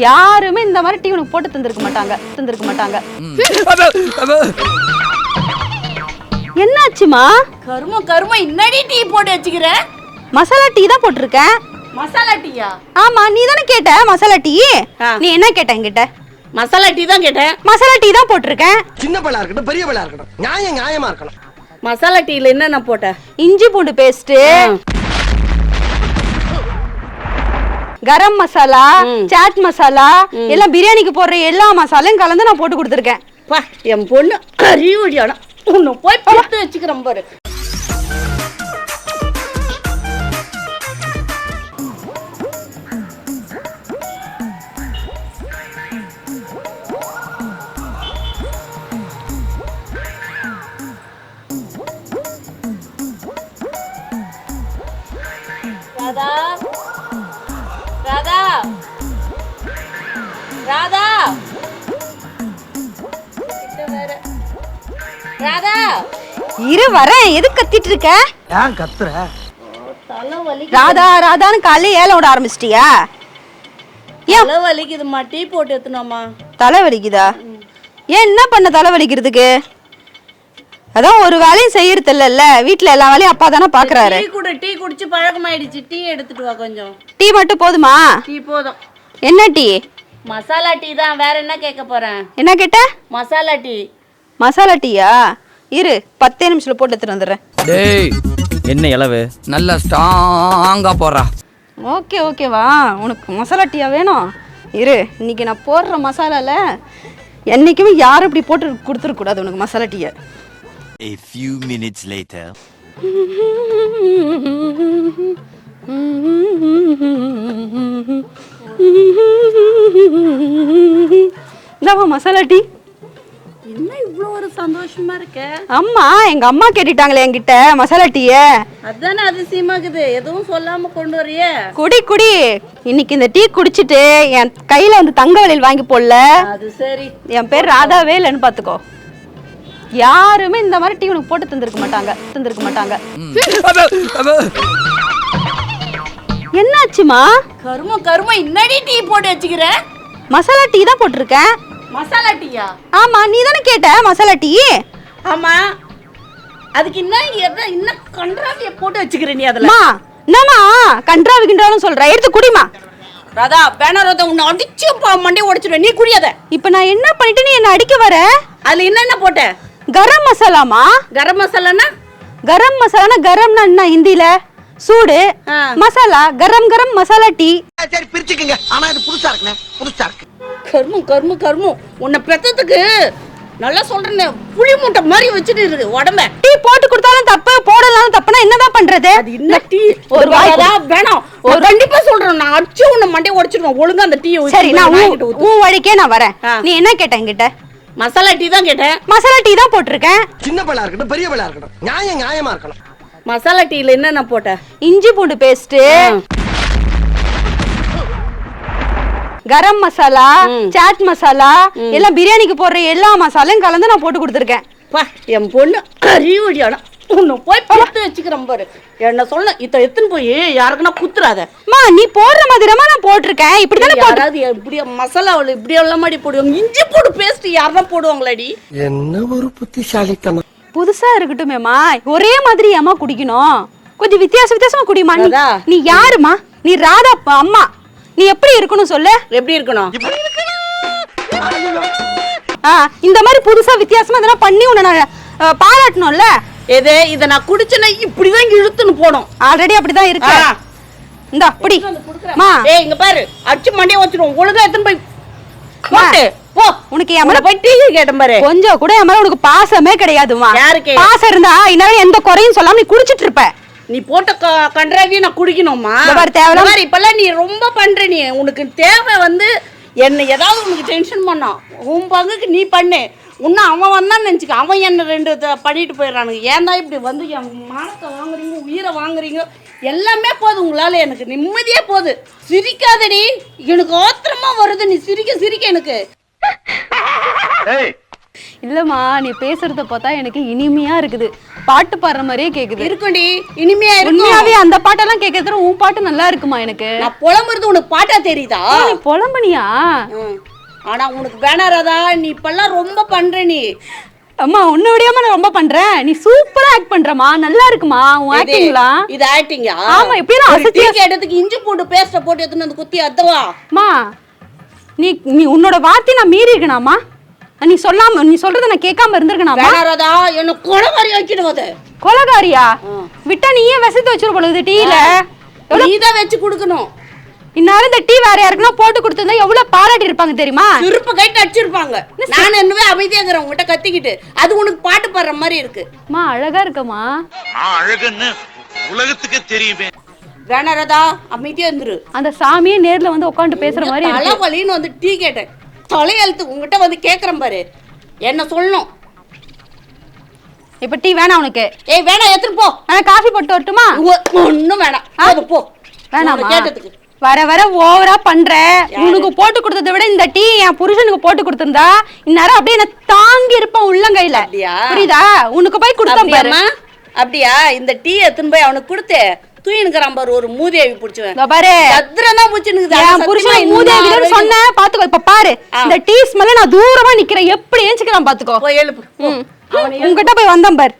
யாருமே இந்த மாதிரி டீ உனக்கு போட்டு தந்திருக்க மாட்டாங்க. என்னாச்சுமா? கருமம் இன்னடி டீ போட்டு வச்சுக்கிற? மசாலா டீ தான் போட்டிருக்கேன். மசாலா டீயா? ஆமா, நீ தானே கேட்ட மசாலா டீ. நீ என்ன கேட்ட என்கிட்ட? மசாலா டீ தான் கேட்டேன். மசாலா டீ தான் போட்டிருக்கேன். சின்ன பழம் இருக்கட்டும் பெரிய பழம் இருக்கட்டும், நியாயமா இருக்கணும். மசாலா டீல என்னென்ன போட்ட? இஞ்சி பூண்டு பேஸ்ட், கரம் மசாலா, சாட் மசாலா, எல்லாம் பிரியாணிக்கு போடுற எல்லா மசாலையும் கலந்து நான் போட்டு கொடுத்துருக்கேன். என் பொண்ணு அறிவுடியானா உன்னை போய் பார்த்து வச்சுக்கிறேன் பாரு. ராதா ராதா ராதா ராதா, இரு வரேன். எது கத்திட்டு இருக்க? ஏன் கத்துற? தலைவலி. ராதா ராதான்னு காலையில ஏலம் விட ஆரம்பிச்சிட்டியா? தலைவலிக்குதுமா, டீ போட்டு எடுத்துனோமா. தலை வலிக்குதா? ஏன் என்ன பண்ண தலை வலிக்கிறதுக்கு? அதான் ஒரு வேலையும் செய்யறது இல்லல்ல, வீட்டுல எல்லா வேலையும் அப்பா தானே பாக்குறாரு. டீ குடிச்சு பழக்கமாயிடுச்சு. டீ எடுத்துட்டு வா கொஞ்சம். டீ மட்டும் போதுமா? டீ போதும். என்ன டீ? மசாலா டீ தான், வேற என்ன கேட்க போறேன்? என்ன கேட்ட? மசாலா டீ. மசாலா டீயா? இரு 10 நிமிஷத்துல போட்டு எடுத்துட்டு வந்துடுறேன். டேய், என்ன இளவு நல்லா ஸ்ட்ராங்கா போறா. ஓகேவா, உனக்கு மசாலா டீயா வேணும்? இரு, இன்னைக்கு நான் போடுற மசாலால என்னைக்குமே யாரும் இப்படி போட்டு கொடுத்துருக்க கூடாது உனக்கு மசாலா டீயை. A few minutes later. இந்தாமா மசாலா டீ. என்ன இவ்வளவு ஒரு சந்தோஷமா இருக்க? அம்மா, எங்க அம்மா கேட்டுட்டாங்களே என்கிட்ட மசாலா டீய. அதானே அதிசயமாக்குது, எதுவும் சொல்லாம கொண்டு வரையே. குடி. இன்னைக்கு இந்த டீ குடிச்சிட்டு என் கையில வந்து தங்க வளையல் வாங்கி போடல. அது சரி. என் பேர் ராதாவே இல்லைன்னு பாத்துக்கோ. யாருமே இந்த மாதிரி டீ உனக்கு போட்டு தந்திருக்க மாட்டாங்க. என்னாச்சுமா? கருமம் இன்னடி டீ போட்டு வச்சுக்கிற? மசாலா டீ தான் போட்டிருக்கேன். மசாலா டீயா? ஆமா, நீ தானே கேட்ட மசாலா டீ. ஆமா, அதுக்கு என்ன கன்றாவிய போட்டு வச்சுக்கிற நீ? அதுல என்னமா கன்றாவி கின்றாலும் சொல்ற? எடுத்து குடிமா. ராதா, பேனரோத உன்னை அடிச்சு மண்டை உடைச்சிடுவேன், நீ குடியாத. இப்ப நான் என்ன பண்ணிட்டு நீ என்ன அடிக்க வர? அதுல என்னென்ன போட்ட? கரம் மசாலாமா? கரம் மசாலானா? கரம்னா என்ன ஹிந்தில? சூடு. மசாலா கரம் மசாலா டீ. சரி பிரிச்சுக்கங்க, ஆனா இது புதுசா இருக்கு. கர்மம் உன்னை பெத்ததுக்கு நல்லா சொல்றேன், புளி மூட்டை மாதிரி வச்சுட்டு இருக்கு உடம்ப. டீ போட்டு கொடுத்தாலும் தப்பு, போடலாம் தப்புனா என்னதான் பண்றது? அது என்ன டீ? ஒரு வாய்தா வேணாம். ஒரு கண்டிப்பா சொல்றேன், நான் அடிச்சு உன்னை மண்டை உடைச்சிடுவேன். ஒழுங்கா அந்த டீ. சரி, நான் உன் வழிக்கே நான் வரேன். நீ என்ன கேட்ட என்கிட்ட? மசாலா டீ தான் கேட்டேன். மசாலா டீ தான் போட்டிருக்கேன். சின்ன பழம் இருக்கட்டும் பெரிய பழம் இருக்கட்டும், நியாயமா இருக்கணும். மசாலா டீல என்னென்ன போட்ட? இஞ்சி பூண்டு பேஸ்ட், கரம் மசாலா, சாட் மசாலா, எல்லாம் பிரியாணிக்கு போடுற எல்லா மசாலையும் கலந்து நான் போட்டு கொடுத்துருக்கேன். என் பொண்ணு அறிவுடியானா உன்னை போய் பார்த்து வச்சுக்கிறேன் பாரு. என்ன சொல்ல எத்தனை போய் யாருக்குன்னா குத்துறாத. நீ போடுற மாதிரிமா நான் போட்டிருக்கேன். இப்படிதானே யாராவது இப்படியா மசாலாவில் இப்படி எல்லாம் மாதிரி போடுவாங்க? இஞ்சி பூண்டு பேஸ்ட் யாரா போடுவாங்களாடி? என்ன ஒரு புத்திசாலித்தனம். புதுசா இருக்கட்டுமேமா, ஒரே மாதிரி ஏமா குடிக்கணும்? கொஞ்சம் வித்தியாசமா குடிமா. நீ யாருமா? நீ ராதா அம்மா. நீ எப்படி இருக்கணும் சொல்லு? எப்படி இருக்கணும்? இந்த மாதிரி புதுசா வித்தியாசமா இதெல்லாம் பண்ணி உன்னை பாராட்டணும்ல. இதை நான் குடிச்சேன்னா இப்படிதான் இழுத்துன்னு போனோம். ஆல்ரெடி அப்படிதான் இருக்கு. இந்த அப்படி இங்க பாரு, அடிச்சு மண்டையை வச்சிருவோம். ஒழுங்கா எத்தனை போய் போ. உனக்கு என் மேல போய் டீ கேட்டேன் பாரு. கொஞ்சம் கூட என் மேல உனக்கு பாசமே கிடையாதுமா. யாருக்கு பாசம் இருந்தா இந்நேரம் எந்த குறையும் சொல்லாம நீ குடிச்சிட்டு இருப்ப. நீ போட்ட கன்றாவியை நான் குடிக்கணுமா? தேவை இப்பெல்லாம் நீ ரொம்ப பண்ற. நீ உனக்கு தேவை வந்து என்ன ஏதாவது உனக்கு டென்ஷன் பண்ணா உன் பங்குக்கு நீ பண்ணு. இன்னும் அவன் வந்தான்னு நினச்சிக்க, அவன் என்ன 2 பண்ணிட்டு போயிடறானுங்க. ஏன்னா இப்படி வந்து என் மானத்தை வாங்குறீங்க, உயிரை வாங்குறீங்க. எல்லாமே போதும் உங்களால், எனக்கு நிம்மதியே போகுது. சிரிக்காதடி, எனக்கு ஆத்திரமா வருது. நீ சிரிக்க எனக்கு இல்லம்மா நீ பேசுறத பார்த்தா எனக்கு இனிமையா இருக்குது, பாட்டு பாடுற மாதிரியே கேக்குது. இருக்கும்டி, இனிமையா இருக்கும். உண்மையாவே அந்த பாட்டெல்லாம் கேட்கறது உன் பாட்டு நல்லா இருக்குமா எனக்கு? நான் புலம்புறது உனக்கு பாட்டா தெரியுதா? நீ புலம்பனியா? ஆனா உனக்கு வேணாரதா, நீ இப்பெல்லாம் ரொம்ப பண்ற நீ. அம்மா உன்ன விடையாம நான் ரொம்ப பண்றேன். நீ சூப்பரா ஆக்ட் பண்றமா, நல்லா இருக்குமா உன் ஆக்டிங்லாம். இது ஆக்டிங்கா? ஆமா, எப்படிலாம் அசத்தி கேட்டதுக்கு இஞ்சி போட்டு பேஸ்ட போட்டு எடுத்துன்னு வந்து குத்தி அத்தவா. அம்மா நீ நீ உன்னோட வார்த்தை நான் மீறி இருக்கனாமா? நீ சொல்லாம, நீ சொல்றத நான் கேட்காம இருந்திருக்கனாமா? வேணாரதா, என்ன கொலகாரி ஆக்கிடுவது. கொலகாரியா? விட்டா நீயே விசத்து வச்சிரு பொழுது டீல. நீதான் வச்சு கொடுக்கணும். இந்நேரம் இந்த டீ வேற யாருக்குன்னா போட்டு கொடுத்திருந்தா எவ்வளவு பாராட்டி இருப்பாங்க தெரியுமா? திருப்ப கைட்டு அடிச்சிருப்பாங்க. நான் என்னவே அமைதியா இருக்கிறேன் உங்ககிட்ட கத்திக்கிட்டு. அது உனக்கு பாட்டு பாடுற மாதிரி இருக்கு. அம்மா அழகா இருக்கமா? அழகுன்னு உலகத்துக்கு தெரியுமே. வேணாரதா, அமைதியா இருந்துரு. அந்த சாமியே நேர்ல வந்து உட்காந்து பேசுற மாதிரி இருக்கு. தலைவலின்னு வந்து டீ கேட்டேன், தலையெழுத்து உங்ககிட்ட வந்து கேக்குறேன் பாரு, என்ன சொல்லணும். இப்ப டீ வேணாம் உனக்கு? ஏய் வேணாம், எடுத்துட்டு போ. காஃபி போட்டு வரட்டுமா? ஒண்ணும் வேணாம், அது போ. வேணாமா? கேட்டதுக்கு வர வர ஓவரா பண்ற. உனக்கு போட்டு கொடுத்ததை விட இந்த டீ என் புருஷனுக்கு போட்டு கொடுத்திருந்தா இந்நேரம் அப்படியே என்ன தாங்கி இருப்பான் உள்ளங்கையில. புரியுதா? உனக்கு போய் கொடுத்தேன் பாரு. அப்படியா? இந்த டீ எடுத்துன்னு போய் அவனுக்கு கொடுத்து தூயினுக்குறான் பாரு, ஒரு மூதேவி புடிச்சுவேன் பாரு. பத்திரம்தான் புடிச்சுனுக்குது. என் புருஷன் மூதேவின்னு சொன்ன பாத்துக்கோ. இப்ப பாரு, இந்த டீ ஸ்மெல்ல நான் தூரமா நிக்கிறேன், எப்படி ஏஞ்சிக்கிறான் பாத்துக்கோ. போய் எழுப்பு. உங்ககிட்ட போய் வந்தேன் பாரு.